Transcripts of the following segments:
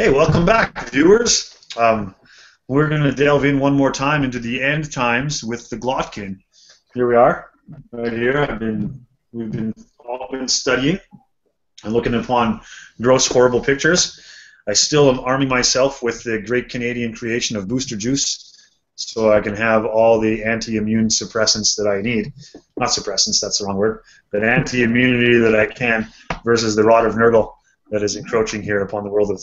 Hey, welcome back, viewers. We're going to delve in one more time into the end times with the Glottkin. Here we are, right here. We've all been studying and looking upon gross, horrible pictures. I still am arming myself with the great Canadian creation of booster juice, so I can have all the anti-immune suppressants that I need. Not suppressants, that's the wrong word, but anti-immunity that I can versus the rot of Nurgle that is encroaching here upon the world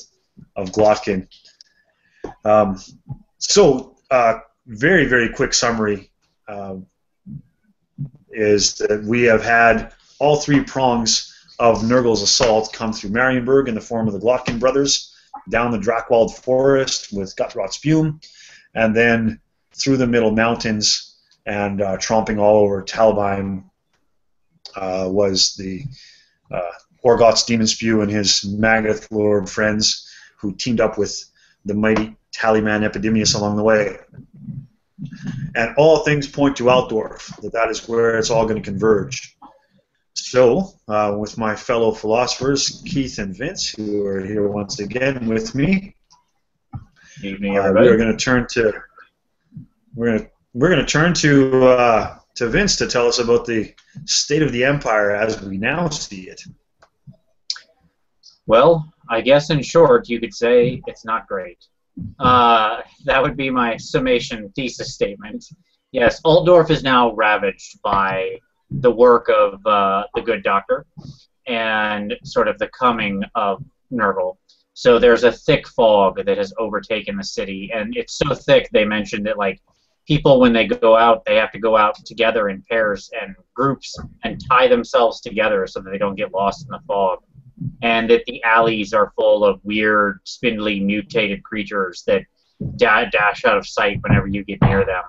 of Glottkin. Very, very quick summary is that we have had all three prongs of Nurgle's assault come through Marienburg in the form of the Glottkin brothers, down the Drakewald forest with Gutrot Spume, and then through the Middle Mountains and tromping all over Talabheim was the Orgoth's Demon Spew and his Magath Lord friends, who teamed up with the mighty Tallyman Epidemius along the way. And all things point to Altdorf, that is where it's all going to converge. So, with my fellow philosophers, Keith and Vince, who are here once again with me, evening, everybody. We're going to turn to Vince to tell us about the state of the Empire as we now see it. Well, I guess in short, you could say it's not great. That would be my summation thesis statement. Yes, Altdorf is now ravaged by the work of the Good Doctor and sort of the coming of Nurgle. So there's a thick fog that has overtaken the city, and it's so thick they mentioned that, like, people, when they go out, they have to go out together in pairs and groups and tie themselves together so that they don't get lost in the fog. And that the alleys are full of weird, spindly, mutated creatures that dash out of sight whenever you get near them.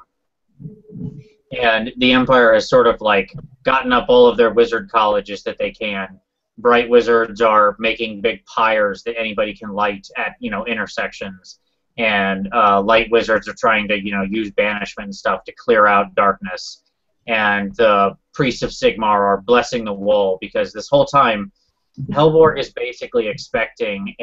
And the Empire has sort of, like, gotten up all of their wizard colleges that they can. Bright wizards are making big pyres that anybody can light at, intersections. And light wizards are trying to, use banishment and stuff to clear out darkness. And the priests of Sigmar are blessing the wall, because this whole time Helborg is basically expecting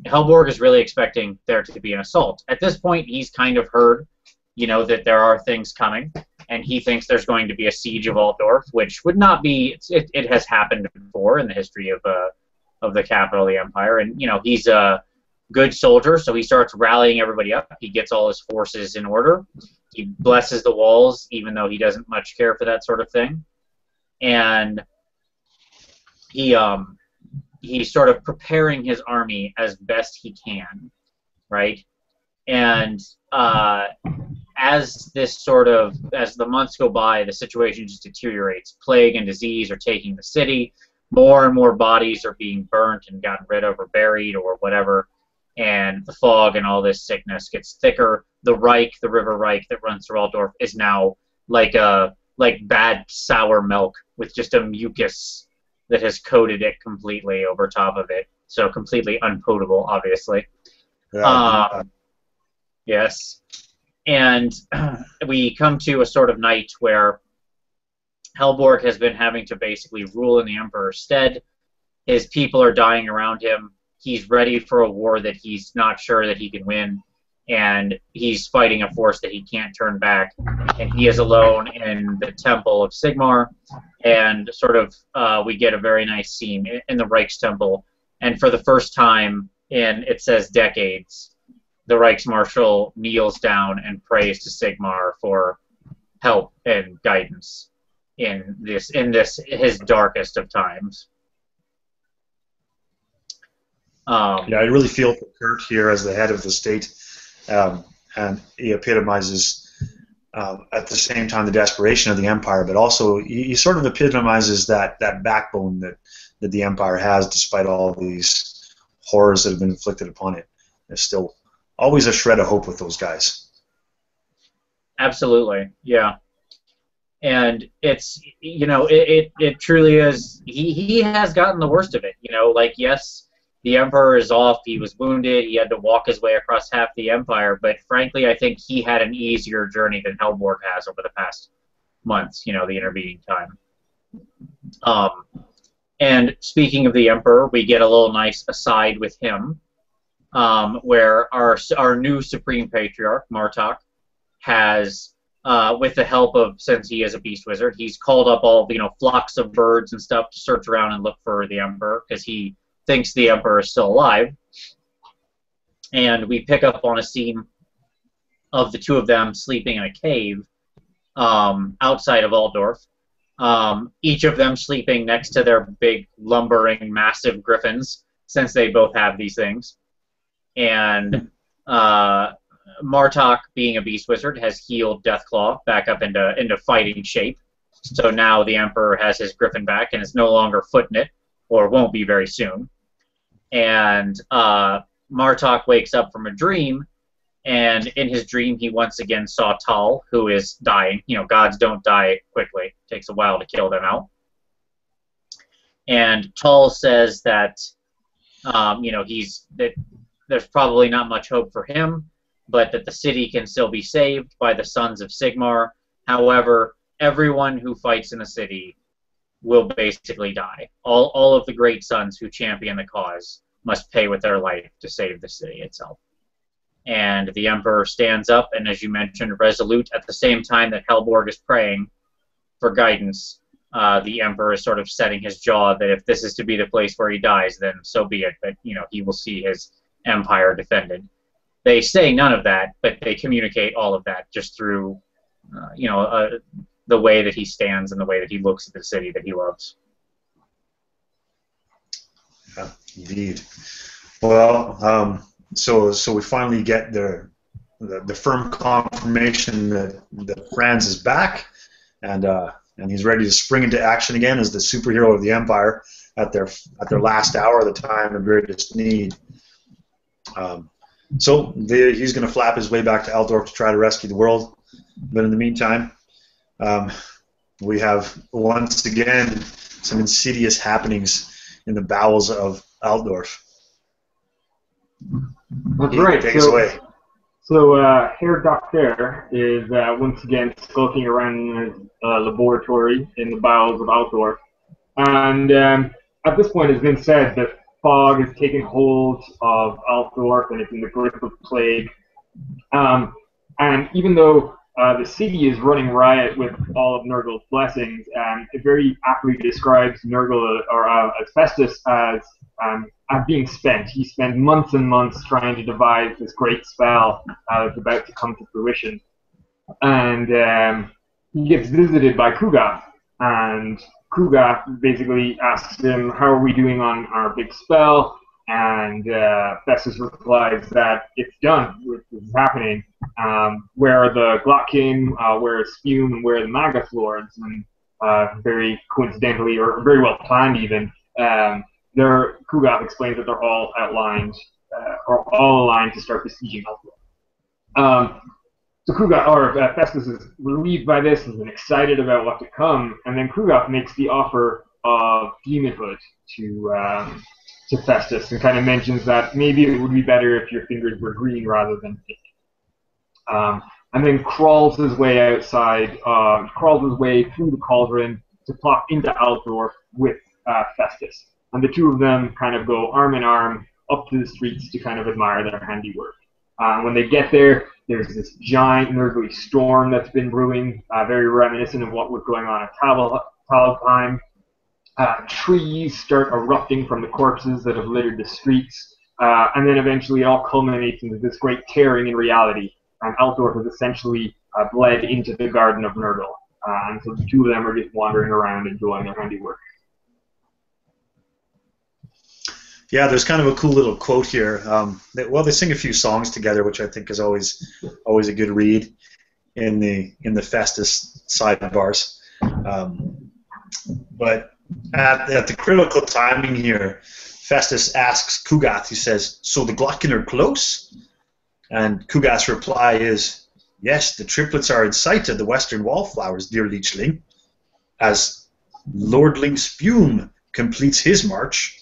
Helborg is really expecting there to be an assault. At this point, he's kind of heard, that there are things coming, and he thinks there's going to be a siege of Altdorf, which would not be. It has happened before in the history of the capital of the Empire, and he's a good soldier, so he starts rallying everybody up. He gets all his forces in order. He blesses the walls, even though he doesn't much care for that sort of thing. And he's sort of preparing his army as best he can, right? And as the months go by, the situation just deteriorates. Plague and disease are taking the city. More and more bodies are being burnt and gotten rid of or buried or whatever. And the fog and all this sickness gets thicker. The Reich, the River Reich that runs through Altdorf, is now like bad sour milk with just a mucus that has coated it completely over top of it. So completely unpotable, obviously. Yes. And we come to a sort of night where Helborg has been having to basically rule in the Emperor's stead. His people are dying around him. He's ready for a war that he's not sure that he can win. And he's fighting a force that he can't turn back. And he is alone in the Temple of Sigmar. And sort of we get a very nice scene in the Reichstemple. And for the first time in, it says, decades, the Reichsmarshal kneels down and prays to Sigmar for help and guidance in this his darkest of times. Yeah, I really feel for Kurt here as the head of the state. And he epitomizes, at the same time, the desperation of the Empire, but also he sort of epitomizes that backbone that the Empire has, despite all these horrors that have been inflicted upon it. There's still always a shred of hope with those guys. Absolutely, yeah. And it's, it truly is, he has gotten the worst of it, like, yes, the Emperor is off, he was wounded, he had to walk his way across half the Empire, but frankly, I think he had an easier journey than Helborg has over the past months, the intervening time. And speaking of the Emperor, we get a little nice aside with him, where our new Supreme Patriarch, Martok, has, with the help of, since he is a beast wizard, he's called up all, flocks of birds and stuff to search around and look for the Emperor, because he thinks the Emperor is still alive. And we pick up on a scene of the two of them sleeping in a cave outside of Altdorf. Each of them sleeping next to their big, lumbering, massive griffins, since they both have these things. And Martok, being a beast wizard, has healed Deathclaw back up into fighting shape. So now the Emperor has his griffin back and is no longer footing it, or won't be very soon. And Martok wakes up from a dream, and in his dream he once again saw Tal, who is dying. Gods don't die quickly. It takes a while to kill them out. And Tal says that, there's probably not much hope for him, but that the city can still be saved by the sons of Sigmar. However, everyone who fights in the city will basically die. All of the great sons who champion the cause must pay with their life to save the city itself. And the Emperor stands up, and as you mentioned, resolute. At the same time that Helborg is praying for guidance, the Emperor is sort of setting his jaw that if this is to be the place where he dies, then so be it. But he will see his empire defended. They say none of that, but they communicate all of that just through, the way that he stands and the way that he looks at the city that he loves. Yeah, indeed. Well, so we finally get the firm confirmation that Franz is back, and he's ready to spring into action again as the superhero of the Empire at their last hour, the time of greatest need. He's going to flap his way back to Altdorf to try to rescue the world. But in the meantime, we have once again some insidious happenings in the bowels of Altdorf. That's right. Take us away. So Herr Doctor is once again skulking around in his laboratory in the bowels of Altdorf. And at this point, it's been said that fog has taken hold of Altdorf and it's in the grip of plague. And even though the city is running riot with all of Nurgle's blessings, it very aptly describes Nurgle or Festus as being spent. He spent months and months trying to devise this great spell that's about to come to fruition. And he gets visited by Kuga, and Kuga basically asks him, how are we doing on our big spell? And Festus replies that it's done, this is happening. Where are the Glottkin, where is Spume, and where are the Magus Lords? And very coincidentally, or very well planned even, Kuga explains that they're all outlined, or all aligned to start besieging Altdorf. So Festus is relieved by this and excited about what to come, and then Kuga makes the offer of demonhood to Festus, and kind of mentions that maybe it would be better if your fingers were green rather than pink. And then crawls his way outside, crawls his way through the cauldron to plop into Altdorf with Festus. And the two of them kind of go arm in arm up to the streets to kind of admire their handiwork. When they get there, there's this giant Nurgle storm that's been brewing, very reminiscent of what was going on at Talheim. Trees start erupting from the corpses that have littered the streets, and then eventually it all culminates into this great tearing in reality, and Altdorf is essentially bled into the Garden of Nurgle. And so the two of them are just wandering around enjoying their handiwork. Yeah, there's kind of a cool little quote here. They sing a few songs together, which I think is always a good read in the Festus sidebars. But at the critical timing here, Festus asks Kugath, he says, "So the Glottkin are close?" And Kugath's reply is, "Yes, the triplets are in sight of the western wallflowers, dear Leechling. As Lordling Spume completes his march,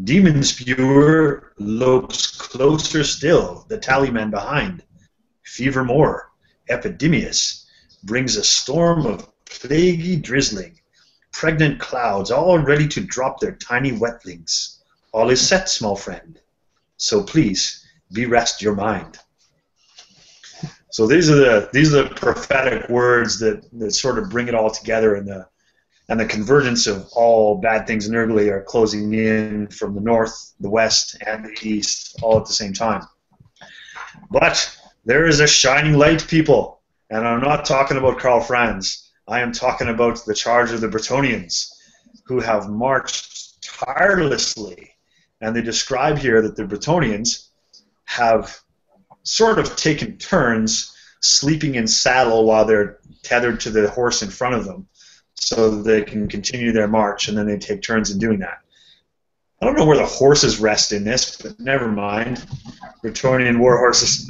Demon Spewer lopes closer still, the tallyman behind. Fevermore, Epidemius, brings a storm of plaguey drizzling. pregnant clouds, all ready to drop their tiny wetlings. All is set, small friend. So please, be rest your mind. So these are the prophetic words that sort of bring it all together, and the convergence of all bad things in Nurgle are closing in from the north, the west, and the east, all at the same time. But there is a shining light, people, and I'm not talking about Karl Franz. I am talking about the charge of the Bretonnians, who have marched tirelessly, and they describe here that the Bretonnians have sort of taken turns sleeping in saddle while they're tethered to the horse in front of them, so that they can continue their march, and then they take turns in doing that. I don't know where the horses rest in this, but never mind. Bretonnian war horses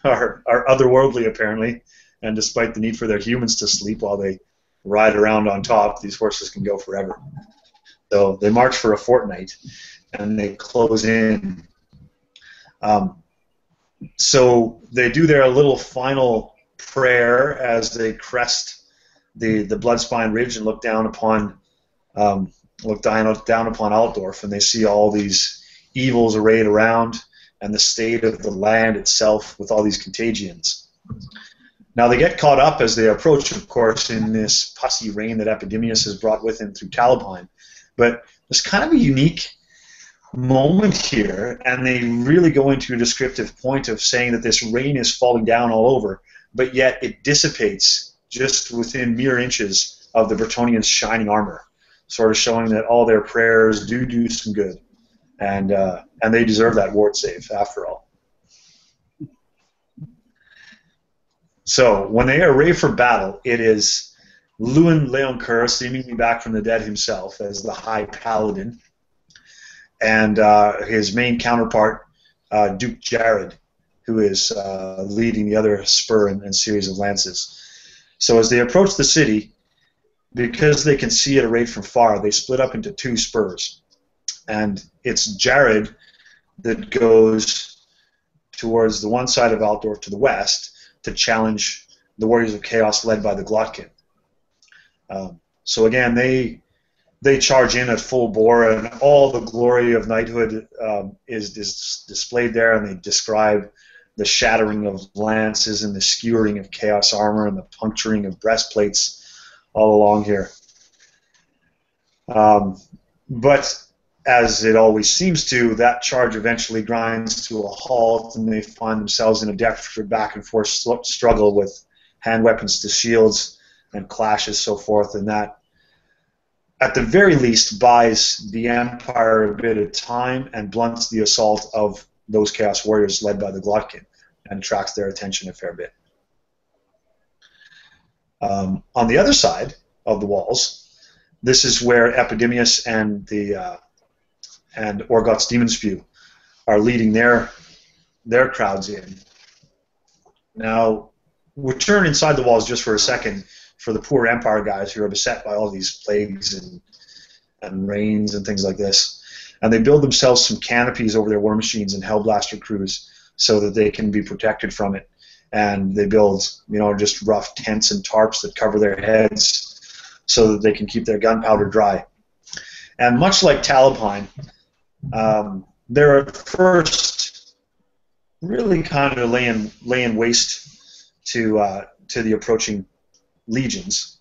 are otherworldly, apparently, and despite the need for their humans to sleep while they ride around on top, these horses can go forever. So they march for a fortnight, and they close in. So they do their little final prayer as they crest the Bloodspine Ridge and look down upon Altdorf, and they see all these evils arrayed around, and the state of the land itself with all these contagions. Now they get caught up as they approach, of course, in this pussy rain that Epidemius has brought with him through Talabheim. But there's kind of a unique moment here, and they really go into a descriptive point of saying that this rain is falling down all over, but yet it dissipates just within mere inches of the Bretonnians' shining armor, sort of showing that all their prayers do some good, and they deserve that ward save after all. So when they array for battle, it is Luin Leoncoeur, seemingly back from the dead himself, as the High Paladin, and his main counterpart, Duke Jared, who is leading the other spur and series of lances. So as they approach the city, because they can see it arrayed from far, they split up into two spurs. And it's Jared that goes towards the one side of Altdorf to the west to challenge the Warriors of Chaos led by the Glottkin. So again, they charge in at full bore, and all the glory of knighthood is displayed there, and they describe the shattering of lances and the skewering of chaos armor and the puncturing of breastplates all along here. But as it always seems to, that charge eventually grinds to a halt, and they find themselves in a desperate back-and-forth struggle with hand weapons to shields and clashes, so forth, and that, at the very least, buys the Empire a bit of time and blunts the assault of those Chaos Warriors led by the Glottkin, and attracts their attention a fair bit. On the other side of the walls, this is where Epidemius and Orgoth's Demon Spew are leading their crowds in. Now, we'll turn inside the walls just for a second for the poor Empire guys who are beset by all these plagues and rains and things like this. And they build themselves some canopies over their war machines and Hellblaster crews so that they can be protected from it. And they build, just rough tents and tarps that cover their heads so that they can keep their gunpowder dry. And much like Talabheim, they're at first really kind of laying waste to the approaching legions.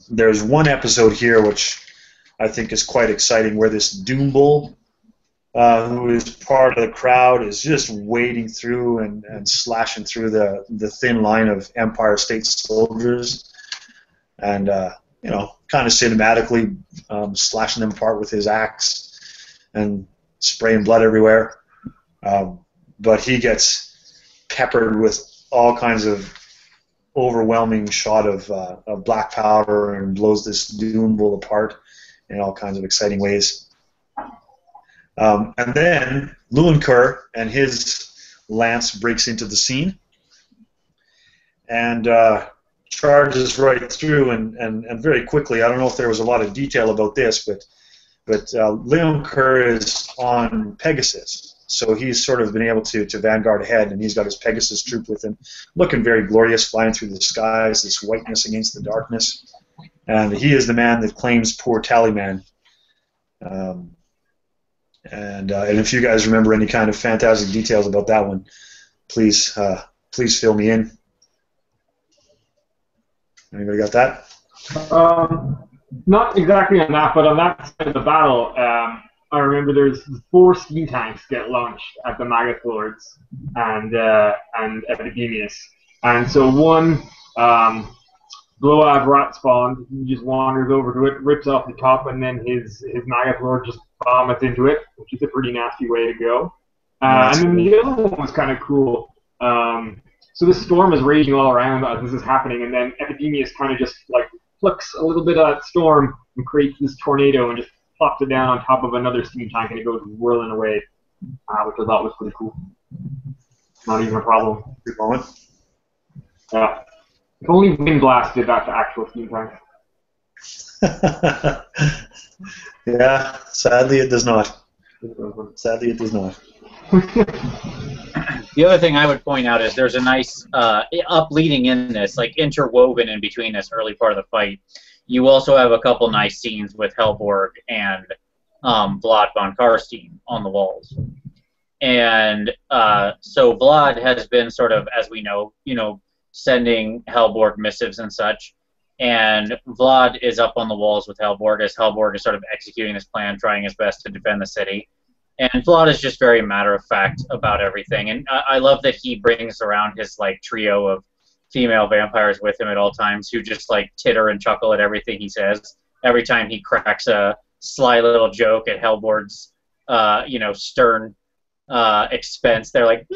There's one episode here which I think is quite exciting, where this Doombull, who is part of the crowd, is just wading through and slashing through the thin line of Empire State soldiers, and kind of cinematically slashing them apart with his axe and spraying blood everywhere. But he gets peppered with all kinds of overwhelming shot of black powder and blows this Doombull apart in all kinds of exciting ways. And then Leoncoeur and his lance breaks into the scene and charges right through and very quickly. I don't know if there was a lot of detail about this, but Leoncoeur is on Pegasus, so he's sort of been able to vanguard ahead, and he's got his Pegasus troop with him, looking very glorious, flying through the skies, this whiteness against the darkness. and he is the man that claims poor Tallyman. And if you guys remember any kind of fantastic details about that one, please fill me in. Anybody got that? Not exactly on that, but on that side of the battle, I remember there's 4 steam tanks get launched at the Maggot Lords and Epidemius. And so one blow-out rat spawned, he just wanders over to it, rips off the top, and then his Maggot Lord just vomits into it, which is a pretty nasty way to go. And then the other one was kind of cool. So this storm is raging all around as this is happening, and then Epidemius kind of just like plucks a little bit of that storm and creates this tornado and just plops it down on top of another steam tank, and it goes whirling away, which I thought was pretty cool. Not even a problem. Good moment. Yeah. If only Wind Blast did that to actual steam tanks. Yeah, sadly it does not. Sadly it does not. The other thing I would point out is there's a nice up-leading in this, like interwoven in between this early part of the fight. You also have a couple nice scenes with Helborg and Vlad von Karstein on the walls. And so Vlad has been sort of, as we know, sending Helborg missives and such. And Vlad is up on the walls with Helborg as Helborg is sort of executing this plan, trying his best to defend the city. And Vlad is just very matter-of-fact about everything. And I love that he brings around his like trio of female vampires with him at all times who just like titter and chuckle at everything he says. Every time he cracks a sly little joke at Helborg's, stern expense, they're like,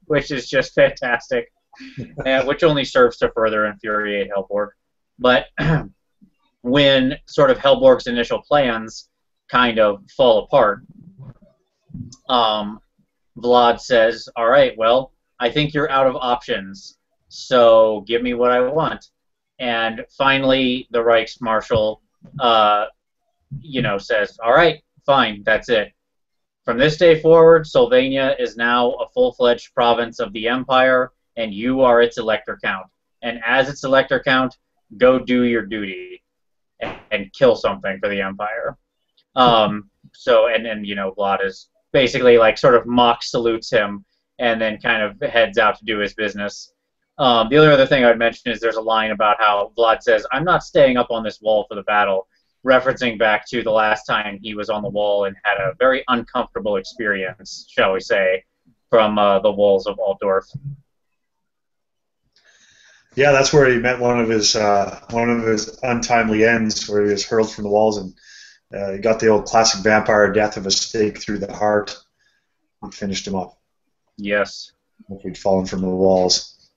which is just fantastic, which only serves to further infuriate Helborg. But when sort of Helborg's initial plans kind of fall apart, Vlad says, all right, well, I think you're out of options, so give me what I want. And finally, the Reichsmarshal, says, all right, fine, that's it. From this day forward, Sylvania is now a full-fledged province of the Empire, and you are its elector count. And as its elector count, go do your duty and kill something for the Empire. Vlad is basically like sort of mock salutes him and then kind of heads out to do his business. The other thing I would mention is there's a line about how Vlad says, I'm not staying up on this wall for the battle, referencing back to the last time he was on the wall and had a very uncomfortable experience, shall we say, from the walls of Altdorf. Yeah, that's where he met one of his untimely ends, where he was hurled from the walls, and he got the old classic vampire death of a stake through the heart and finished him up. Yes. After he'd fallen from the walls.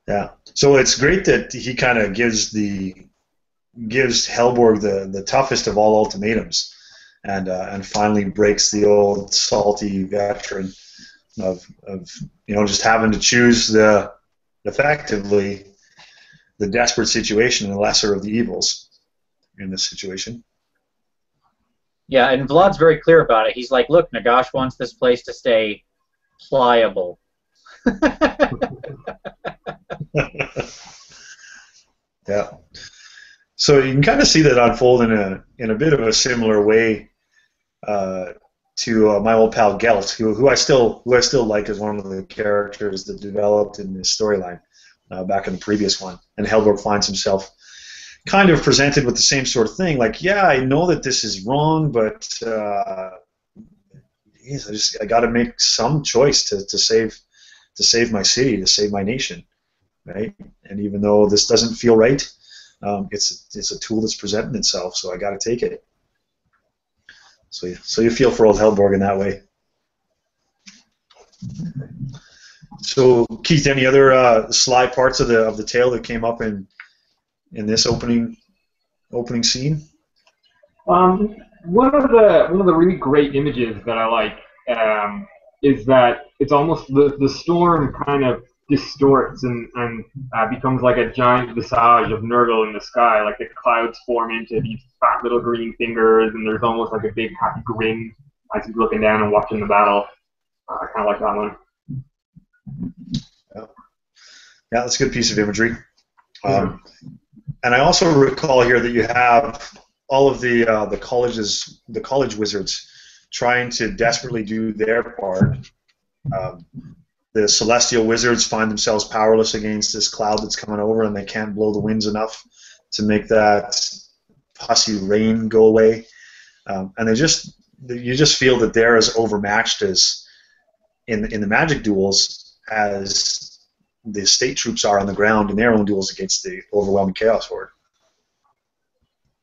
Yeah. So it's great that he kind of gives Helborg the toughest of all ultimatums, and finally breaks the old salty veteran of just having to choose effectively the desperate situation and the lesser of the evils in this situation. Yeah, and Vlad's very clear about it. He's like, look, Nagash wants this place to stay pliable. Yeah. So you can kind of see that unfold in a bit of a similar way to my old pal Gelt, who I still like as one of the characters that developed in this storyline back in the previous one. And Helborg finds himself kind of presented with the same sort of thing, like, yeah, I know that this is wrong, but I got to make some choice to save my city, to save my nation, right? And even though this doesn't feel right, it's a tool that's presenting itself, so I got to take it. So you feel for old Helborg in that way. So Keith, any other sly parts of the tale that came up in this opening scene? One of the really great images that I like is that it's almost the storm kind of distorts and becomes like a giant visage of Nurgle in the sky. Like the clouds form into these fat little green fingers, and there's almost like a big happy grin as he's looking down and watching the battle. I kind of like that one. Yeah, that's a good piece of imagery. And I also recall here that you have all of the college wizards trying to desperately do their part. The celestial wizards find themselves powerless against this cloud that's coming over, and they can't blow the winds enough to make that pussy rain go away. And you just feel that they're as overmatched as in the magic duels as the state troops are on the ground in their own duels against the overwhelming chaos horde.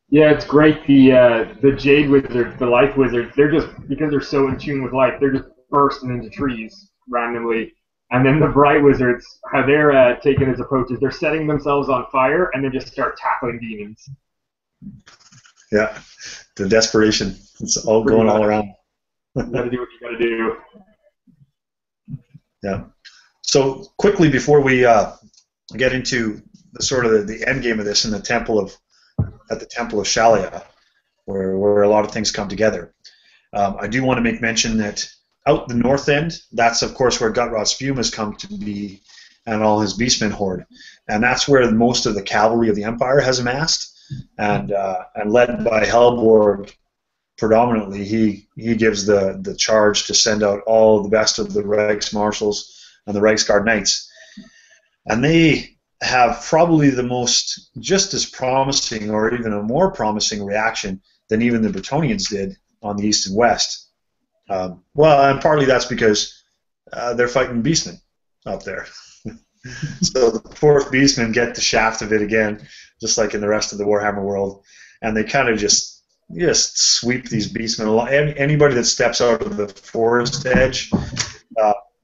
Yeah, it's great. The Jade Wizards, the Life Wizards, they're just, because they're so in tune with life, they're just bursting into trees randomly. And then the Bright Wizards, how they're taking his approach is they're setting themselves on fire and then just start tackling demons. Yeah, the desperation. It's all going all around. You gotta do what you gotta do. Yeah. So quickly before we get into the sort of the end game of this in the temple of Shalia, where a lot of things come together, I do want to make mention that out the north end, that's of course where Gutrot Spume has come to be, and all his Beastmen horde, and that's where most of the cavalry of the Empire has amassed, and led by Helborg predominantly, he gives the charge to send out all the best of the Reichsmarschals and the Reichsguard Knights, and they have probably the most, just as promising or even a more promising reaction than even the Bretonnians did on the east and west. Well, and partly that's because they're fighting Beastmen out there. So the 4th Beastmen get the shaft of it again, just like in the rest of the Warhammer world, and they kind of just sweep these Beastmen along. Anybody that steps out of the forest edge,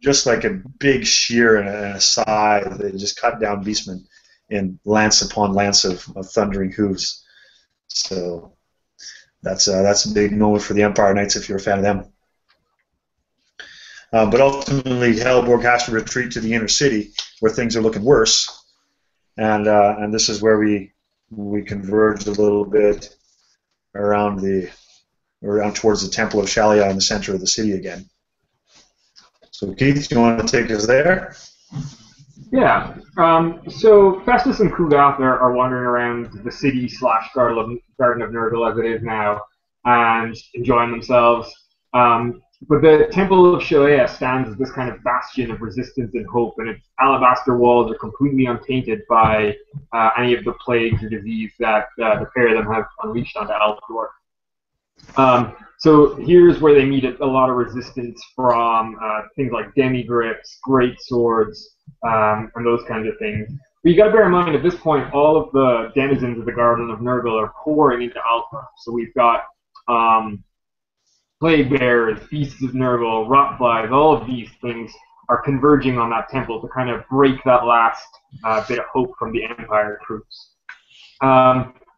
just like a big shear and a scythe, they just cut down Beastmen in lance upon lance of thundering hooves. So that's a big moment for the Empire Knights if you're a fan of them. But ultimately, Helborg has to retreat to the inner city, where things are looking worse, and this is where we converge a little bit around towards the Temple of Shalia in the center of the city again. So Keith, you want to take us there? Yeah. So Festus and Kugath are wandering around the city / Garden of Nurgle as it is now, and enjoying themselves. But the Temple of Shalia stands as this kind of bastion of resistance and hope, and its alabaster walls are completely untainted by any of the plagues or disease that the pair of them have unleashed onto Altdorf. So here's where they meet a lot of resistance from things like demi-grips, great swords, and those kinds of things. But you got to bear in mind, at this point, all of the denizens of the Garden of Nurgle are pouring into Altdorf. So we've got plague bears, beasts of Nurgle, rotflies, all of these things are converging on that temple to kind of break that last bit of hope from the Empire troops.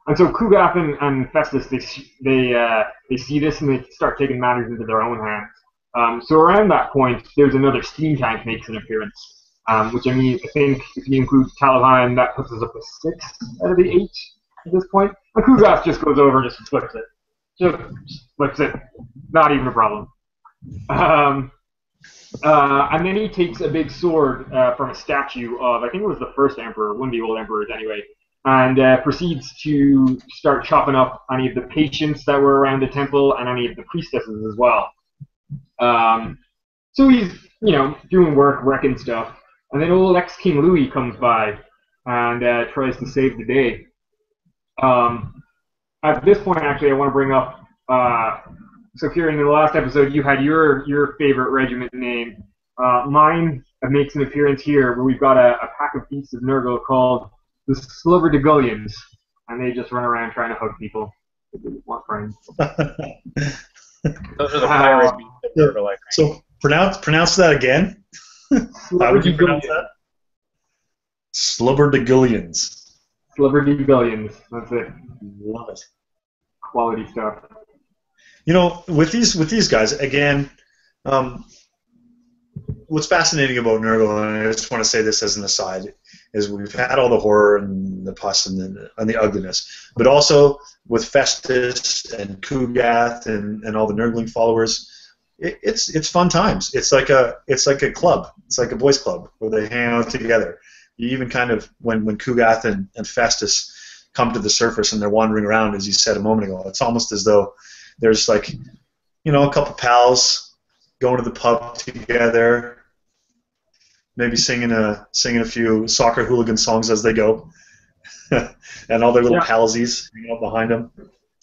And so Kugath and Festus, they see this and they start taking matters into their own hands. So around that point, there's another steam tank makes an appearance, which I think if you include Talabheim, that puts us up to 6 out of the 8 at this point. And Kugath just goes over and just flips it. Just flips it. Not even a problem. And then he takes a big sword from a statue of, I think it was the first emperor, one of the old emperors anyway, and proceeds to start chopping up any of the patients that were around the temple and any of the priestesses as well. So he's, doing work, wrecking stuff, and then old ex-King Louis comes by and tries to save the day. At this point, actually, I want to bring up, so Kieran, in the last episode, you had your favorite regiment name. Mine makes an appearance here, where we've got a pack of beasts of Nurgle called the Sliverdegullions, and they just run around trying to hug people. They didn't want friends. Those are the pirate beasts of Nurgle, I think. So pronounce that again. How would you pronounce that? Sliverdegullions. Sliverdegullions. That's it. Love it. Quality stuff. With these guys again, what's fascinating about Nurgle, and I just want to say this as an aside, is we've had all the horror and the pus and the ugliness, but also with Festus and Kugath and all the Nurgling followers, it's fun times. It's like a club. It's like a boys' club where they hang out together. You even kind of when Kugath and Festus come to the surface and they're wandering around, as you said a moment ago. It's almost as though there's like, you know, a couple pals going to the pub together, maybe singing a few soccer hooligan songs as they go, and all their little palsies hanging out behind them.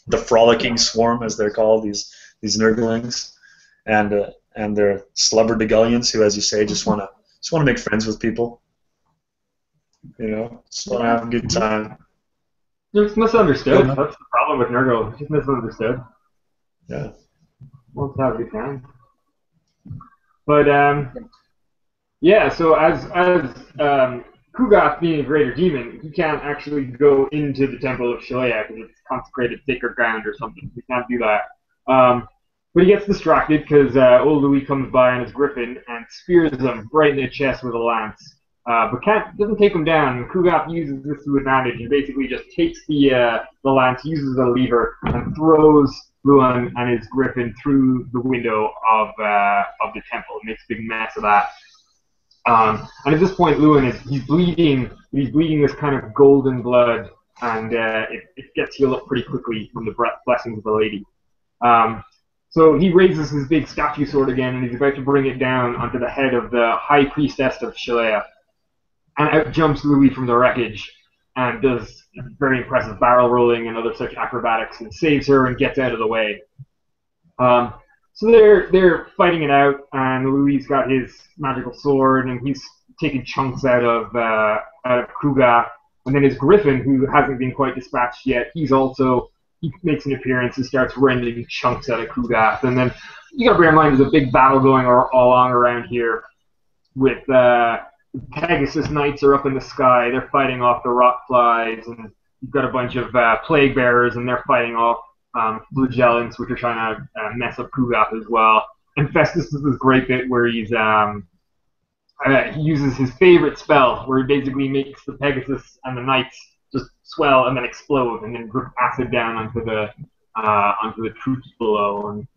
The frolicking swarm, as they're called, these Nurglings, and their slubberdigullions, who, as you say, just want to make friends with people. You know, just want to have a good time. It's misunderstood. That's the problem with Nurgle. It's just misunderstood. Yeah. Wants to have a good time. But yeah. So as Kugath being a greater demon, he can't actually go into the Temple of Shalea because it's consecrated sacred ground or something. He can't do that. But he gets distracted because old Louis comes by on his griffin and spears him right in the chest with a lance. But doesn't take him down. Kugath uses this to advantage and basically just takes the lance, uses the lever, and throws Luan and his griffin through the window of the temple. It makes a big mess of that. And at this point, Luan he's bleeding. He's bleeding this kind of golden blood, and it gets healed up pretty quickly from the blessings of the lady. So he raises his big statue sword again, and he's about to bring it down onto the head of the high priestess of Shalea. And out jumps Louis from the wreckage and does very impressive barrel rolling and other such acrobatics and saves her and gets out of the way. So they're fighting it out, and Louis got his magical sword and he's taking chunks out of Kugath. And then his griffin, who hasn't been quite dispatched yet, he makes an appearance and starts rending chunks out of Kugath. And then you gotta bear in mind there's a big battle going along around here with Pegasus Knights are up in the sky. They're fighting off the rock flies, and you've got a bunch of plague bearers, and they're fighting off flagellants, which are trying to mess up Kugath as well. And Festus does this great bit where he uses his favorite spell, where he basically makes the Pegasus and the Knights just swell and then explode, and then drip acid down onto the troops below. And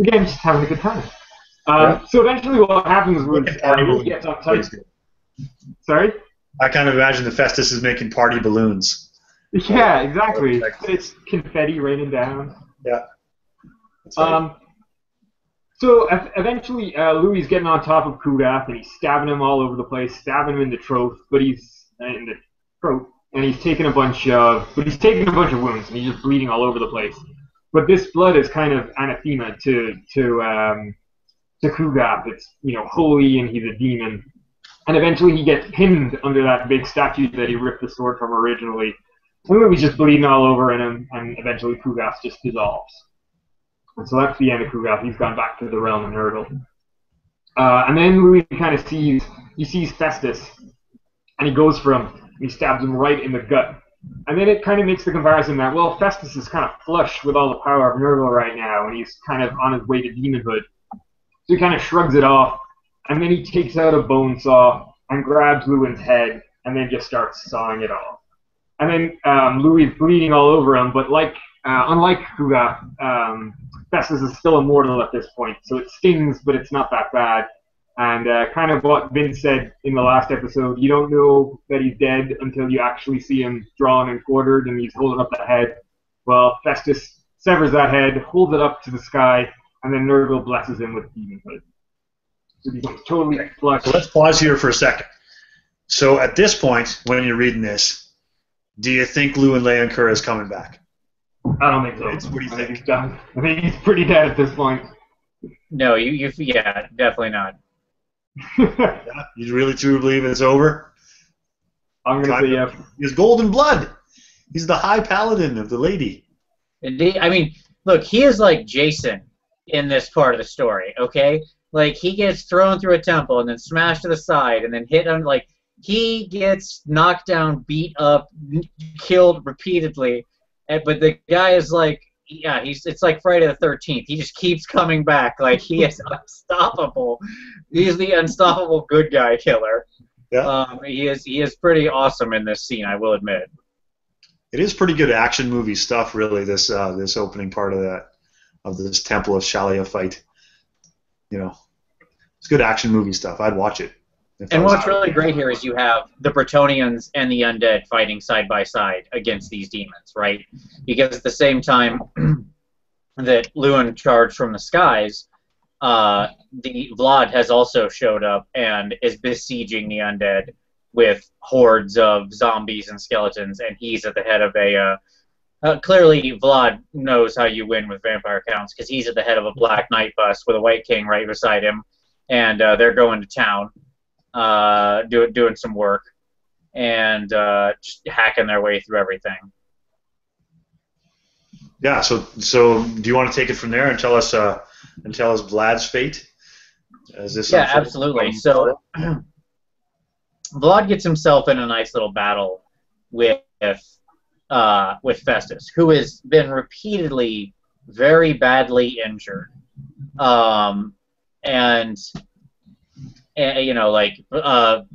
again, just having a good time. So eventually, what happens was Louis gets uptight. Sorry? I kind of imagine the Festus is making party balloons. Yeah, exactly. It's confetti raining down. Yeah. So eventually, Louis is getting on top of Kugath, and he's stabbing him all over the place, stabbing him in the throat, and he's taking a bunch of wounds, and he's just bleeding all over the place. But this blood is kind of anathema to Kugath. It's holy, and he's a demon. And eventually he gets pinned under that big statue that he ripped the sword from originally. And Louis just bleeding all over him, and eventually Kugath just dissolves. And so that's the end of Kugath. He's gone back to the realm of Nurgle. And then Louis kind of sees Festus, and he goes for him, and he stabs him right in the gut. And then it kind of makes the comparison that, well, Festus is kind of flush with all the power of Nurgle right now, and he's kind of on his way to demonhood. So he kind of shrugs it off, and then he takes out a bone saw and grabs Luan's head and then just starts sawing it off. And then Louis is bleeding all over him, but unlike Kugath, Festus is still immortal at this point, so it stings, but it's not that bad. And kind of what Vince said in the last episode, you don't know that he's dead until you actually see him drawn and quartered and he's holding up the head. Well, Festus severs that head, holds it up to the sky, and then Nurgle blesses him with demonhood. So he becomes totally flushed. So let's pause here for a second. So at this point, when you're reading this, do you think Luan Leoncoeur is coming back? I don't think so. What do you think? He's done. I think he's pretty dead at this point. No, yeah, definitely not. You really truly believe it's over? I'm going to say yes. He's golden blood. He's the high paladin of the lady. I mean, look, he is like Jason in this part of the story, okay? Like, he gets thrown through a temple and then smashed to the side and then hit on, like, he gets knocked down, beat up, killed repeatedly. But the guy is like, yeah, it's like Friday the 13th. He just keeps coming back. Like, he is unstoppable. He's the unstoppable good guy killer. Yeah. He is pretty awesome in this scene, I will admit. It is pretty good action movie stuff, really. This opening part of this Temple of Shalea fight. It's good action movie stuff. I'd watch it. And what's really great here is you have the Bretonnians and the undead fighting side by side against these demons, right? Because at the same time that Luan charged from the skies, the Vlad has also showed up and is besieging the undead with hordes of zombies and skeletons, and he's at the head of a... clearly, Vlad knows how you win with vampire counts, because he's at the head of a Black Knight bus with a White King right beside him, and they're going to town. Doing some work and just hacking their way through everything. Yeah. So do you want to take it from there and tell us Vlad's fate? Yeah, absolutely. So Vlad gets himself in a nice little battle with Festus, who has been repeatedly very badly injured, and you know, like,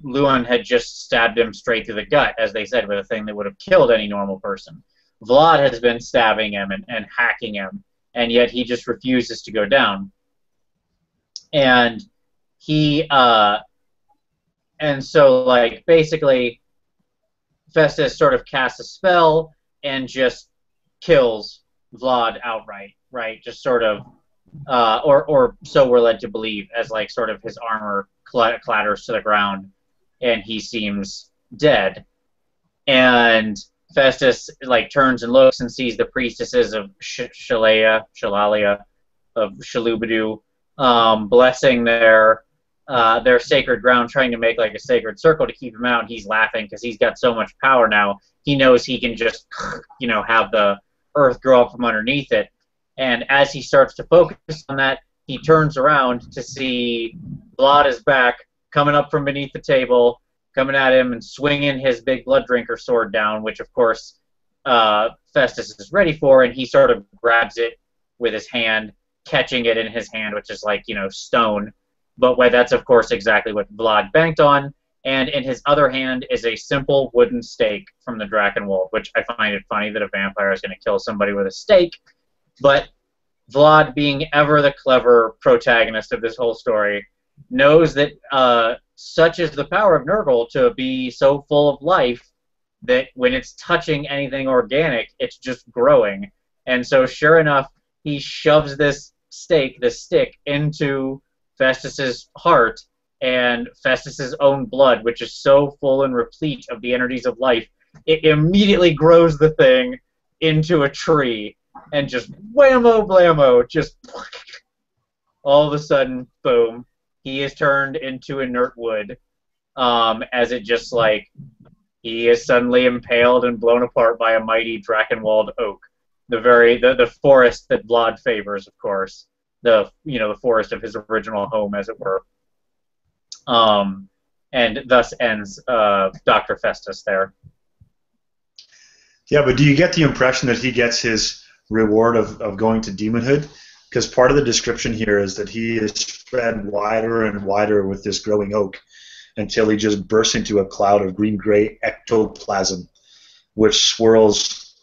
Luan had just stabbed him straight through the gut, as they said, with a thing that would have killed any normal person. Vlad has been stabbing him and hacking him, and yet he just refuses to go down. And and so, like, basically, Festus sort of casts a spell and just kills Vlad outright, right? Just sort of, or so we're led to believe, as, like, sort of his armor clatters to the ground, and he seems dead. And Festus, like, turns and looks and sees the priestesses of Shalalia of Shalubadu blessing their sacred ground, trying to make, like, a sacred circle to keep him out. And he's laughing because he's got so much power now. He knows he can just, you know, have the earth grow up from underneath it. And as he starts to focus on that, he turns around to see Vlad is back, coming up from beneath the table, coming at him and swinging his big blood drinker sword down, which, of course, Festus is ready for, and he sort of grabs it with his hand, catching it in his hand, which is like, you know, stone. But that's, of course, exactly what Vlad banked on. And in his other hand is a simple wooden stake from the Drakenwald, which I find it funny that a vampire is going to kill somebody with a stake. But Vlad, being ever the clever protagonist of this whole story, knows that such is the power of Nurgle to be so full of life that when it's touching anything organic, it's just growing. And so, sure enough, he shoves this stick, into Festus's heart, and Festus's own blood, which is so full and replete of the energies of life, it immediately grows the thing into a tree. And just whammo blammo, just all of a sudden, boom, he is turned into inert wood, as it just, like, he is suddenly impaled and blown apart by a mighty Drakenwald oak, the forest that Vlad favors, of course, the forest of his original home, as it were, and thus ends Dr. Festus there. Yeah, but do you get the impression that he gets his reward of going to demonhood? Because part of the description here is that he is spread wider and wider with this growing oak until he just bursts into a cloud of green-gray ectoplasm, which swirls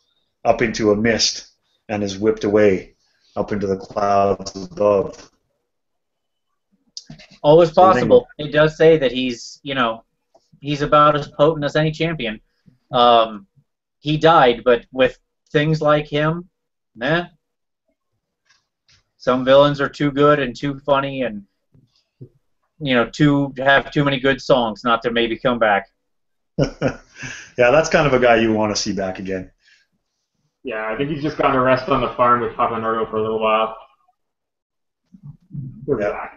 up into a mist and is whipped away up into the clouds above. Always possible. It does say that he's about as potent as any champion. He died, but with things like him, some villains are too good and too funny and, have too many good songs not to maybe come back. Yeah, that's kind of a guy you want to see back again. Yeah, I think he's just got to rest on the farm with Papa Nurgle for a little while. Yeah.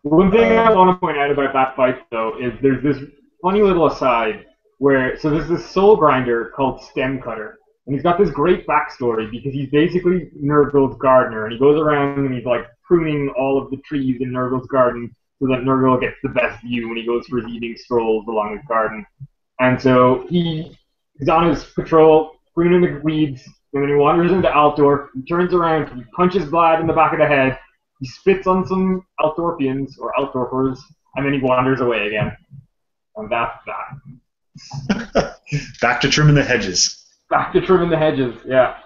One thing I want to point out about that fight, though, is there's this funny little aside where, so there's this soul grinder called Stem Cutter, and he's got this great backstory because he's basically Nurgle's gardener, and he goes around and he's like pruning all of the trees in Nurgle's garden so that Nurgle gets the best view when he goes for his evening strolls along his garden. And so he's on his patrol, pruning the weeds, and then he wanders into Altdorf, he turns around, he punches Vlad in the back of the head, he spits on some Altdorfians, or Altdorfers, and then he wanders away again. And that's that. Back to trimming the hedges. Back to trimming the hedges, yeah.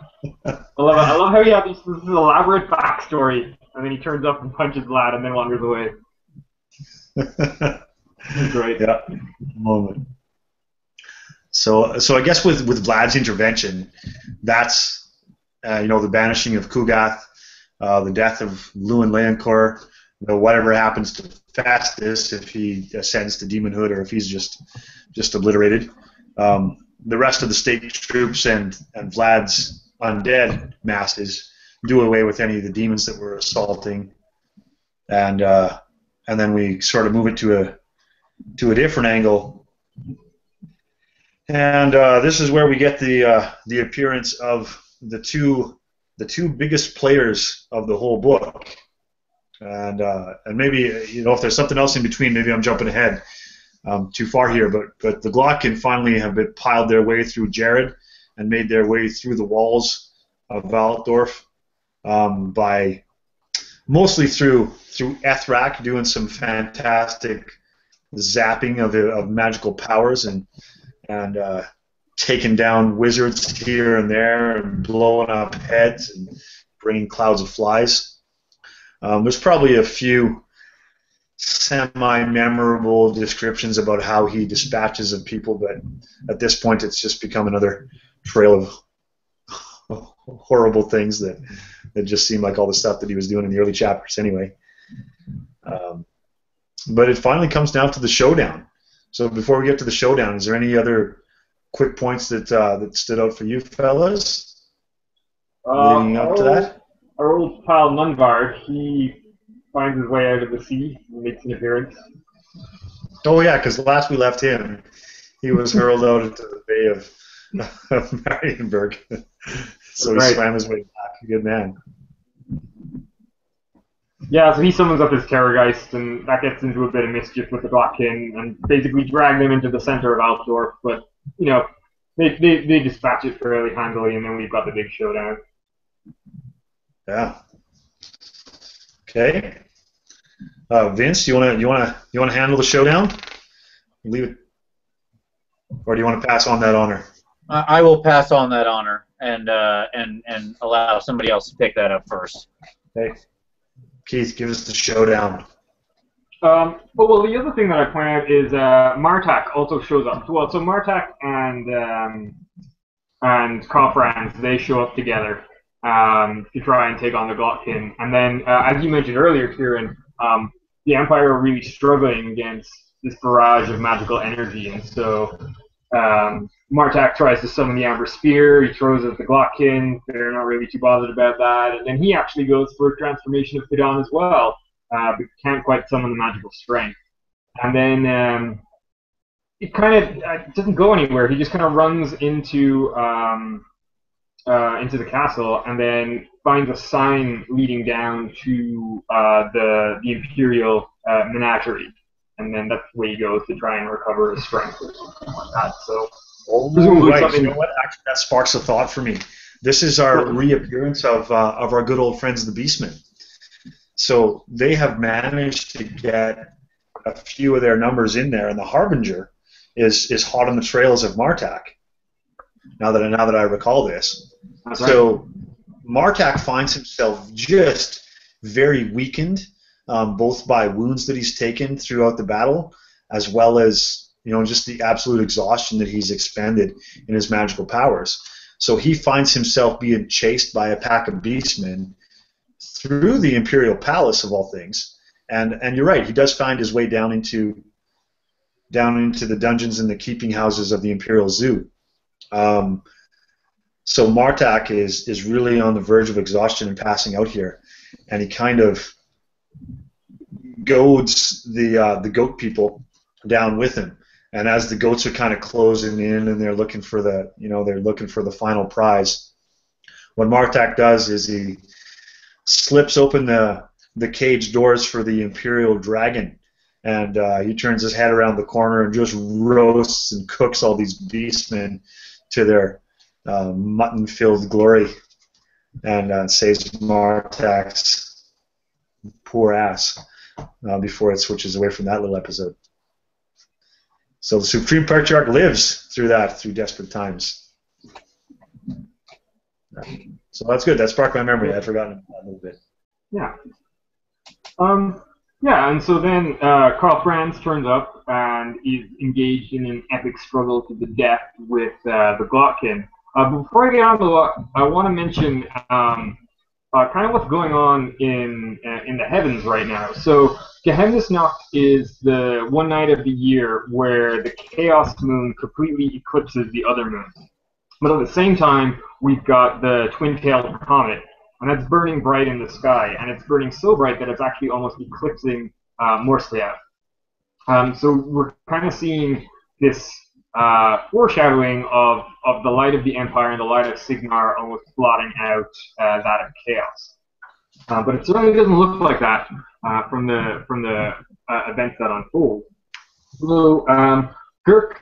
I love it. I love how he has this elaborate backstory, and then he turns up and punches Vlad and then wanders away. Great. Yeah, moment. So I guess with Vlad's intervention, that's the banishing of Kugath, the death of Lewin Leoncoeur, whatever happens to Festus if he ascends to demonhood or if he's just obliterated. The rest of the state troops and Vlad's undead masses do away with any of the demons that were assaulting, and then we sort of move it to a different angle. And this is where we get the appearance of the two biggest players of the whole book. And maybe if there's something else in between, maybe I'm jumping ahead too far here. But the Glottkin finally have been piled their way through Jared and made their way through the walls of Altdorf by mostly through Ethrak doing some fantastic zapping of magical powers and taking down wizards here and there and blowing up heads and bringing clouds of flies. There's probably a few semi-memorable descriptions about how he dispatches of people, but at this point it's just become another trail of horrible things that just seem like all the stuff that he was doing in the early chapters anyway. But it finally comes down to the showdown. So before we get to the showdown, is there any other quick points that stood out for you fellas leading up to that? Our old pal Nunvard, he finds his way out of the sea and makes an appearance. Oh yeah, because last we left him, he was hurled out into the bay of Marienburg. So he swam his way back. Good man. Yeah, so he summons up his Terrorgeist, and that gets into a bit of mischief with the Glottkin, and basically drag them into the center of Altdorf. But they dispatch it fairly handily, and then we've got the big showdown. Yeah. Okay. Vince, you wanna handle the showdown? Leave it, or do you want to pass on that honor? I will pass on that honor and allow somebody else to pick that up first. Okay. Keith, give us the showdown. Well, the other thing that I point out is Martak also shows up. Well, so Martak and Kofrans, they show up together to try and take on the Glottkin. And then, as you mentioned earlier, Kieran, the Empire are really struggling against this barrage of magical energy, and so Martak tries to summon the Amber Spear. He throws it at the Glottkin. They're not really too bothered about that. And then he actually goes for a transformation of Fidon as well, but can't quite summon the magical strength. And then it kind of doesn't go anywhere. He just kind of runs into the castle and then finds a sign leading down to the Imperial menagerie. And then that's where he goes to try and recover his strength or something like that. So, right. You know what? Actually, that sparks a thought for me. This is our reappearance of our good old friends, the Beastmen. So they have managed to get a few of their numbers in there, and the Harbinger is hot on the trails of Martak. Now that I recall this, so Martak finds himself just very weakened, both by wounds that he's taken throughout the battle, as well as just the absolute exhaustion that he's expended in his magical powers. So he finds himself being chased by a pack of beastmen through the Imperial Palace, of all things. And you're right, he does find his way down into the dungeons and the keeping houses of the Imperial Zoo. So Martak is really on the verge of exhaustion and passing out here, and he kind of goads the goat people down with him. And as the goats are kind of closing in and they're looking for the final prize, what Martak does is he slips open the cage doors for the Imperial Dragon, and he turns his head around the corner and just roasts and cooks all these beastmen to their mutton-filled glory, and saves Martak's poor ass before it switches away from that little episode. So the Supreme Patriarch lives through desperate times. So that's good. That sparked my memory. I'd forgotten that a little bit. Yeah. Yeah, and so then Karl Franz turns up and is engaged in an epic struggle to the death with the Glottkin. Before I get on to the I want to mention kind of what's going on in the heavens right now. So Geheimnisnacht is the one night of the year where the Chaos Moon completely eclipses the other moons. But at the same time, we've got the twin-tailed comet, and that's burning bright in the sky, and it's burning so bright that it's actually almost eclipsing Morslea. So we're kind of seeing this foreshadowing of the light of the Empire and the light of Sigmar almost blotting out that of Chaos. But it certainly doesn't look like that from the events that unfold. So Girk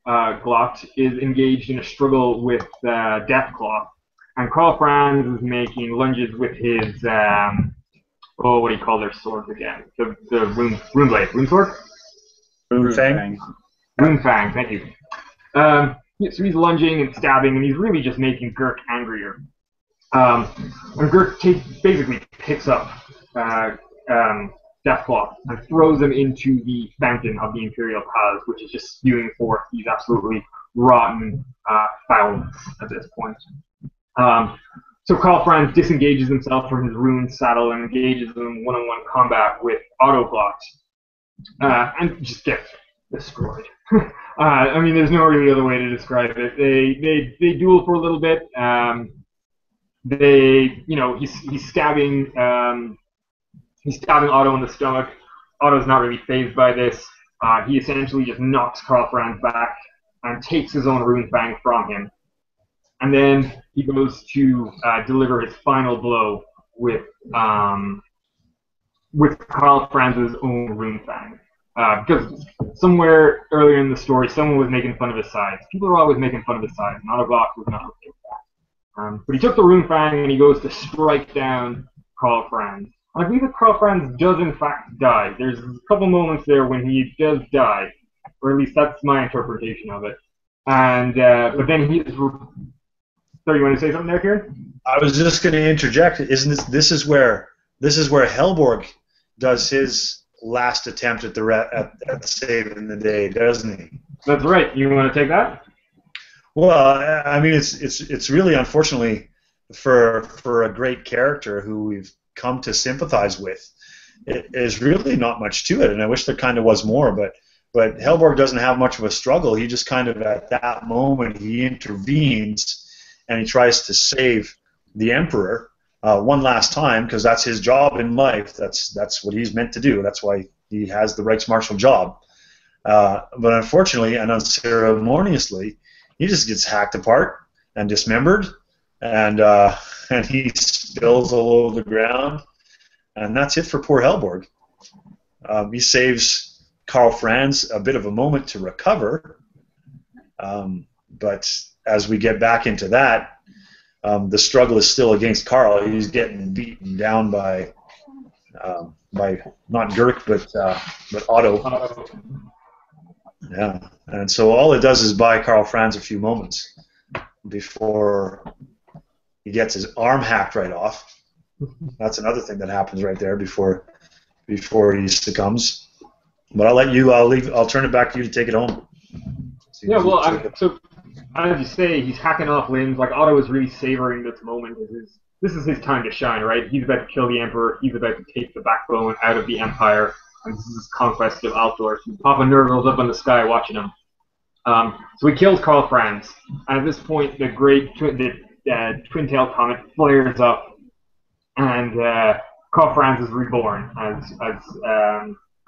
Glott is engaged in a struggle with Deathclaw, and Karl Franz is making lunges with his what do you call their swords again? The rune blade, rune sword. Rune Fang. Rune Fang, thank you. So he's lunging and stabbing, and he's really just making Girk angrier. And Girk basically picks up Deathclaw and throws him into the fountain of the Imperial Palace, which is just spewing forth these absolutely rotten foulness at this point. So Karl Franz disengages himself from his ruined saddle and engages in one-on-one combat with Otto Glott, and just gets destroyed. I mean, there's no really other way to describe it. They duel for a little bit. He's stabbing Otto in the stomach. Otto's not really fazed by this. He essentially just knocks Karl Franz back and takes his own rune fang from him. And then he goes to deliver his final blow with Karl Franz's own rune fang. Because somewhere earlier in the story, someone was making fun of his size. People are always making fun of his size. Not a block was not okay with that. But he took the rune fang and he goes to strike down Karl Franz. I believe that Karl Franz does in fact die. There's a couple moments there when he does die, or at least that's my interpretation of it. And but then he is. So you want to say something there, Kieran? I was just going to interject. Isn't this is where Helborg does his last attempt at at saving the day, doesn't he? That's right. You want to take that? Well, I mean, it's really unfortunately for a great character who we've come to sympathize with. It is really not much to it, and I wish there kind of was more. But Helborg doesn't have much of a struggle. He just kind of at that moment he intervenes and he tries to save the Emperor one last time because that's his job in life. That's what he's meant to do. That's why he has the Reichsmarshal job. But unfortunately and unceremoniously, he just gets hacked apart and dismembered, and he spills all over the ground, and that's it for poor Helborg. He saves Karl Franz a bit of a moment to recover, but as we get back into that, the struggle is still against Karl. He's getting beaten down by not Girk, but Otto. Yeah, and so all it does is buy Karl Franz a few moments before he gets his arm hacked right off. That's another thing that happens right there before he succumbs. But I'll turn it back to you to take it home. So as you say, he's hacking off limbs. Like Otto is really savoring this moment. This is his time to shine, right? He's about to kill the Emperor. He's about to take the backbone out of the Empire. And this is his conquest of Altdorf. Papa Nurgle's up in the sky watching him. So he kills Karl Franz. And at this point, the twin-tailed comet flares up, and Karl Franz is reborn as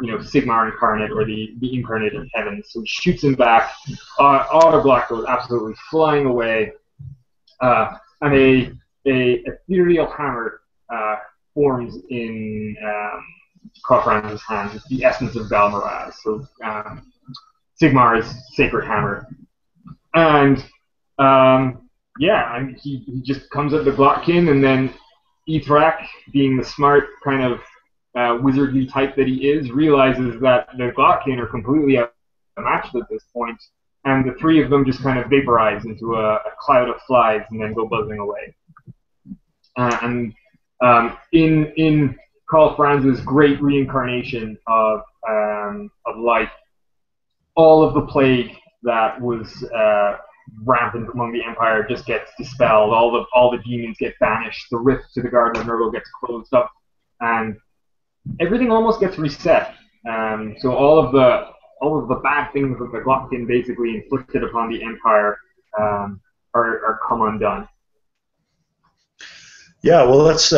Sigmar incarnate, or the incarnate of heaven. So he shoots him back. Otto Glock goes absolutely flying away, and a ethereal hammer forms in Karl Franz's hand. It's the essence of Balmoraz, so Sigmar's sacred hammer. And he just comes at the Glottkin, and then Ithrak, being the smart kind of wizardly type that he is, realizes that the Glottkin are completely outmatched at this point, and the three of them just kind of vaporize into a cloud of flies and then go buzzing away. In Karl Franz's great reincarnation of life. All of the plague that was rampant among the Empire just gets dispelled. All the demons get banished. The rift to the Garden of Nurgle gets closed up, and everything almost gets reset. So all of the bad things that the Glottkin basically inflicted upon the Empire are come undone. Yeah, well, that's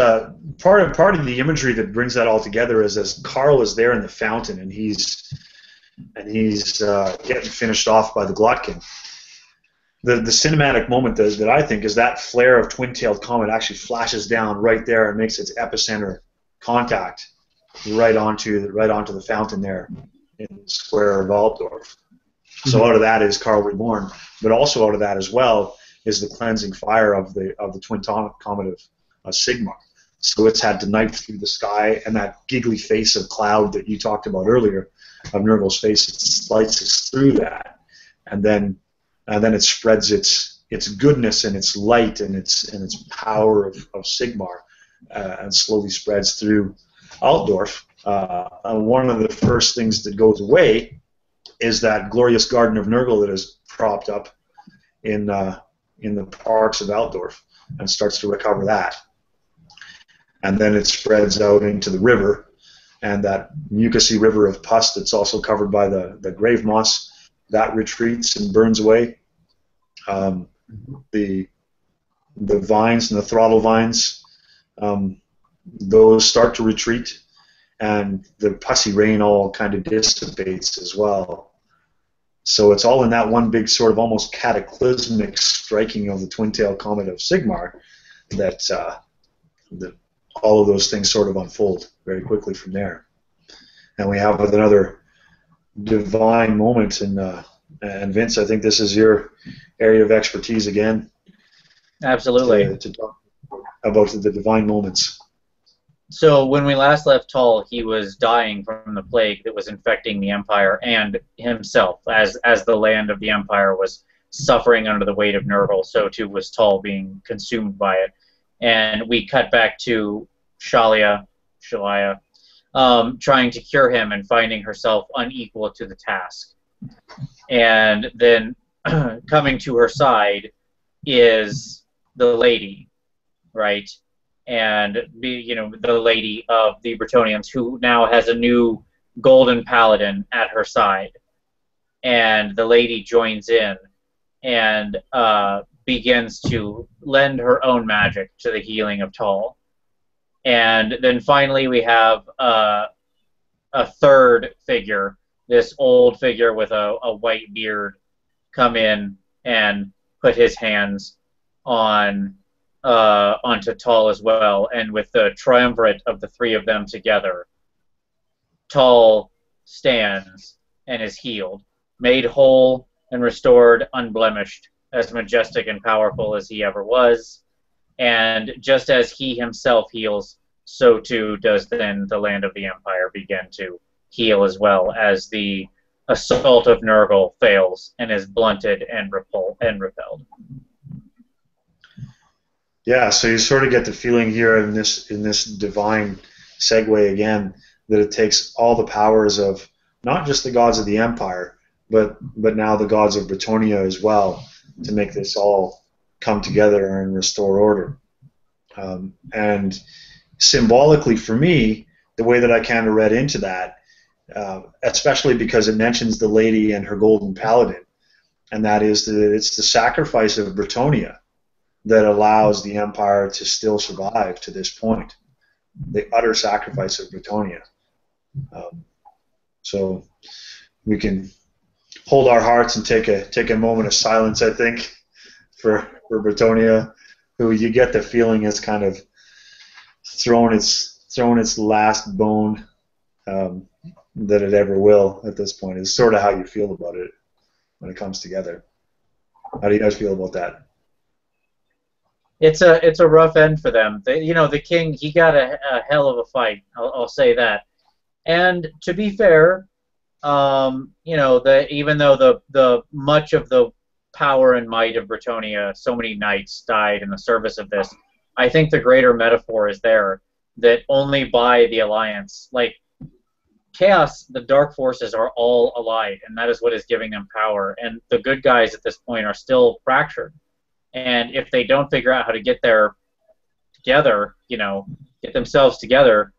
part of the imagery that brings that all together is as Karl is there in the fountain and he's getting finished off by the Glottkin. The cinematic moment that I think is that flare of twin-tailed comet actually flashes down right there and makes its epicenter contact right onto the fountain there in the square of Altdorf. So out of that is Karl reborn, but also out of that as well is the cleansing fire of the twin comet of Sigmar. So it's had to knife through the sky, and that giggly face of cloud that you talked about earlier, of Nurgle's face, it slices through that, and then it spreads its goodness and its light and its power of Sigmar, and slowly spreads through Altdorf. And one of the first things that goes away is that glorious Garden of Nurgle that is propped up in the parks of Altdorf, and starts to recover that. And then it spreads out into the river, and that mucousy river of pus that's also covered by the grave moss, that retreats and burns away. The vines and the throttle vines, those start to retreat, and the pussy rain all kind of dissipates as well. So it's all in that one big sort of almost cataclysmic striking of the twin-tailed comet of Sigmar that all of those things sort of unfold very quickly from there. And we have another divine moment, and Vince, I think this is your area of expertise again. Absolutely. To talk about the divine moments. So when we last left Tull, he was dying from the plague that was infecting the Empire and himself. As the land of the Empire was suffering under the weight of Nurgle, so too was Tull being consumed by it. And we cut back to Shalia, trying to cure him and finding herself unequal to the task. And then coming to her side is the lady, right? And the lady of the Bretonnians, who now has a new golden paladin at her side. And the lady joins in and begins to lend her own magic to the healing of Tull. And then finally we have a third figure, this old figure with a white beard, come in and put his hands onto Tull as well. And with the triumvirate of the three of them together, Tull stands and is healed, made whole and restored, unblemished, as majestic and powerful as he ever was. And just as he himself heals, so too does then the land of the Empire begin to heal, as well as the assault of Nurgle fails and is blunted and repelled. Yeah, so you sort of get the feeling here in this divine segue again that it takes all the powers of not just the gods of the Empire, but now the gods of Bretonnia as well, to make this all come together and restore order. And symbolically for me, the way that I kind of read into that, especially because it mentions the lady and her golden paladin, and that is that it's the sacrifice of Bretonnia that allows the Empire to still survive to this point. The utter sacrifice of Bretonnia. So we can hold our hearts and take a moment of silence, I think, for Bretonnia, who you get the feeling has kind of thrown its last bone that it ever will at this point. Is sort of how you feel about it when it comes together. How do you guys feel about that? It's a rough end for them. The king, he got a hell of a fight. I'll say that. And to be fair, even though the much of the power and might of Bretonnia, so many knights died in the service of this, I think the greater metaphor is there that only by the alliance, like Chaos, the dark forces are all allied, and that is what is giving them power. And the good guys at this point are still fractured. And if they don't figure out how to get there together, get themselves together,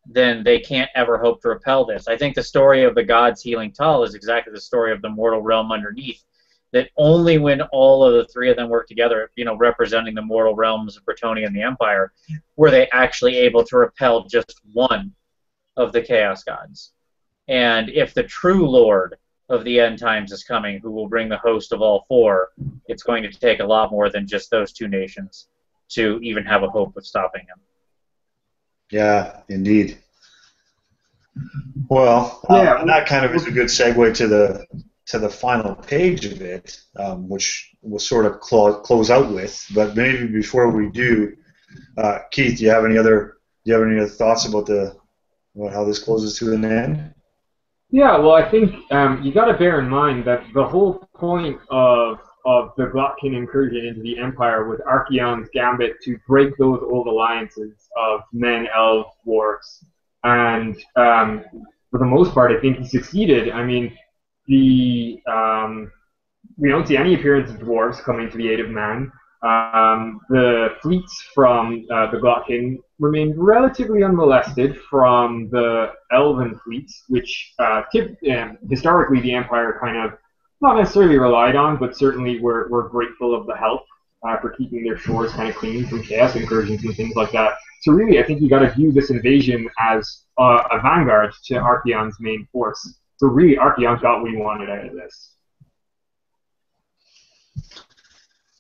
then they can't ever hope to repel this. I think the story of the gods healing Tull is exactly the story of the mortal realm underneath, that only when all of the three of them work together, representing the mortal realms of Bretonnia and the Empire, were they actually able to repel just one of the Chaos Gods. And if the true Lord of the End Times is coming, who will bring the host of all four, it's going to take a lot more than just those two nations to even have a hope of stopping him. Yeah, indeed. Well, and that kind of is a good segue to the final page of it, which we'll sort of close out with. But maybe before we do, Keith, do you have any other thoughts about how this closes to an end? Yeah, well, I think you got to bear in mind that the whole point of the Glottkin incursion into the Empire was Archaon's gambit to break those old alliances of men, elves, dwarves, and for the most part, I think he succeeded. I mean, we don't see any appearance of dwarves coming to the aid of man. The fleets from the Glottkin remained relatively unmolested from the elven fleets, which historically the Empire kind of not necessarily relied on, but certainly were grateful of the help for keeping their shores kind of clean from chaos incursions and things like that. So really, I think you got to view this invasion as a vanguard to Archaon's main force. So really, Archaon got what he wanted out of this.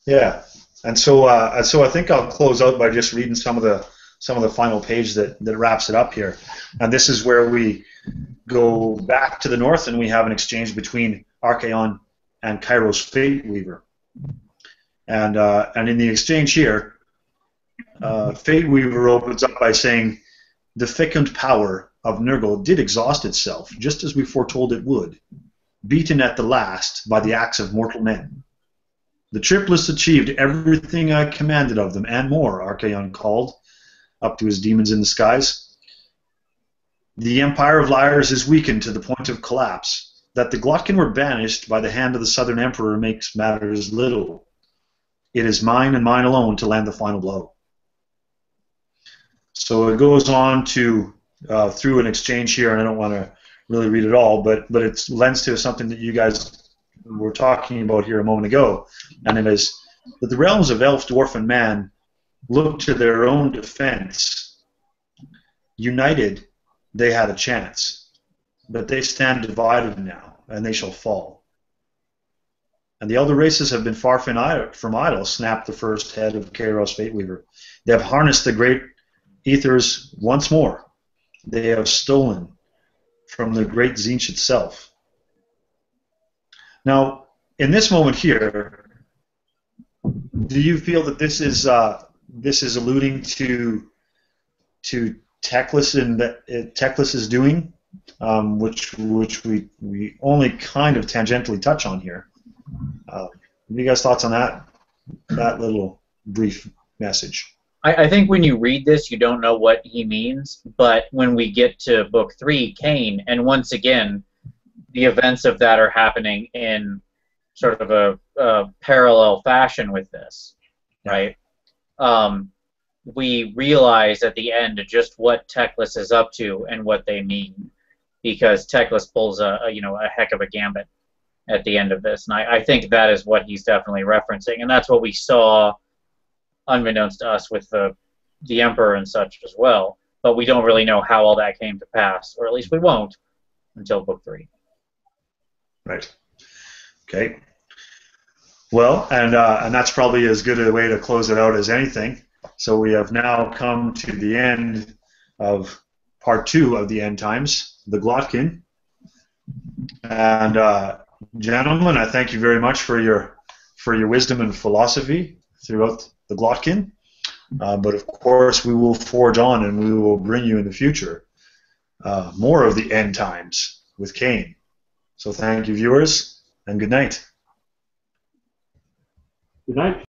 Yeah, and so I think I'll close out by just reading some of the final page that wraps it up here. And this is where we go back to the north, and we have an exchange between Archaon and Kairos Fate Weaver. And in the exchange here, Fate Weaver opens up by saying, "The fecund power of Nurgle did exhaust itself, just as we foretold it would, beaten at the last by the axe of mortal men. The triplets achieved everything I commanded of them, and more," Archaon called up to his demons in the skies. "The Empire of Liars is weakened to the point of collapse. That the Glottkin were banished by the hand of the Southern Emperor makes matters little. It is mine and mine alone to land the final blow." So it goes on to, through an exchange here, and I don't want to really read it all, but it lends to something that you guys were talking about here a moment ago, and it is that the realms of elf, dwarf, and man look to their own defense. United, they had a chance, but they stand divided now, and they shall fall. And the elder races have been far from idle, snapped the first head of Kairos Fateweaver. They have harnessed the great ethers once more. They have stolen from the great Tzeentch itself. Now, in this moment here, do you feel that this is alluding to Teclis and that Teclis is doing, which we only kind of tangentially touch on here? Have you guys thoughts on that little brief message? I think when you read this, you don't know what he means, but when we get to Book 3, Cain, and once again, the events of that are happening in sort of a parallel fashion with this, right? We realize at the end just what Teclis is up to and what they mean, because Teclis pulls a heck of a gambit at the end of this, and I think that is what he's definitely referencing, and that's what we saw, unbeknownst to us, with the Emperor and such as well. But we don't really know how all that came to pass, or at least we won't until Book 3. Right. Okay. Well, and that's probably as good a way to close it out as anything. So we have now come to the end of Part 2 of the End Times, the Glottkin. And gentlemen, I thank you very much for your wisdom and philosophy throughout the Glottkin. But of course, we will forge on, and we will bring you in the future more of the End Times with Cain. So thank you, viewers, and good night. Good night.